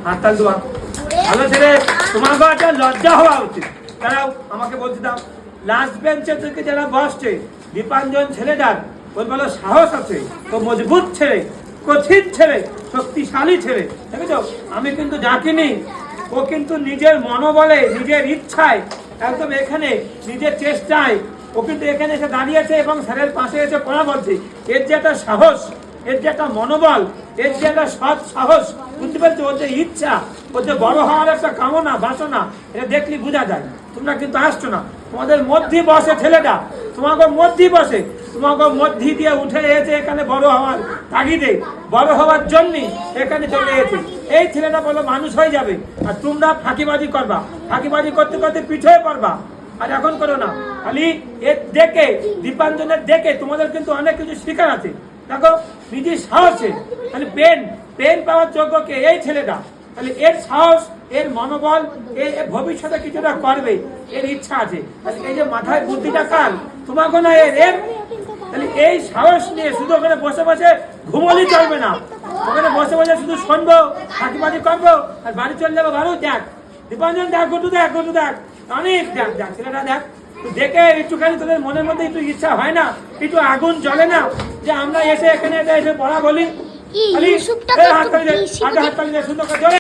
হাততাল দেওয়া ভালো ছেলে, তোমাকে একটা লজ্জা হওয়া উচিত। তারাও আমাকে বলতে দাও, লাস্ট বেঞ্চে থেকে যারা বসছে, দীপাঞ্জন ছেলেটার ওর ভালো সাহস আছে, ও মজবুত ছেলে, কঠিন ছেলে, শক্তিশালী ছেলে, দেখেছো? আমি কিন্তু ডাকিনি, ও কিন্তু নিজের মনোবলে, নিজের ইচ্ছায়, একদম এখানে নিজের চেষ্টায় ও কিন্তু এখানে এসে দাঁড়িয়েছে এবং স্যারের পাশে এসে পড়া বলছে। এর যে একটা সাহস, এর যে একটা মনোবল, এর যে একটা সৎ সাহস, বুঝতে পারছো? ওর যে ইচ্ছা, ওর যে বড় হওয়ার একটা কামনা বাসনা, এটা দেখলে বোঝা যায়। তোমরা কিন্তু আসছো না, তোমাদের মধ্যে বসে ছেলেটা, তোমাকে মধ্যে বসে, তোমাকে মধ্যে দিয়ে উঠে এসে এখানে বড় হওয়ার তাগিদে, বড় হওয়ার জন্যই এখানে চলে এসেছে। এই ছেলেটা বলো মানুষ হয়ে যাবে, আর তোমরা ফাঁকিবাজি করবা, ফাঁকিবাজি করতে করতে পিছিয়ে পড়বা। আর এখন করো না, খালি এর দেখে, দীপাঞ্জনের দেখে তোমাদের কিন্তু অনেক কিছু শিকার আছে। দেখো নিজের সাহসে, তাহলে পেন পাওয়ার যোগ্য কে? এই ছেলেটা। তাহলে এর সাহস, এর মনোবল, এর ভবিষ্যতে কিছুটা করবে, এর ইচ্ছা আছে। তাহলে এই যে মাথায় বুদ্ধিটা কার? তোমাকে না, এর। তাহলে এই সাহস নিয়ে শুধু ওখানে বসে বসে ঘুমলি চলবে না, ওখানে বসে বসে শুধু শুনবো, ফাঁকিবাজি করবো, আর বাড়ি চলে যাবো। ভালো দেখ দীপাঞ্জন, দেখ গটু, দেখ গটু, দেখ অনেক, দেখ দেখ ছেলেটা দেখ, দেখে একটুখানি তোদের মনের মধ্যে একটু ইচ্ছা হয় না, একটু আগুন জ্বলে না যে আমরা এসে এখানে এসে পড়া বলি? খালি হাততালি দে, সুন্দর করে জোরে।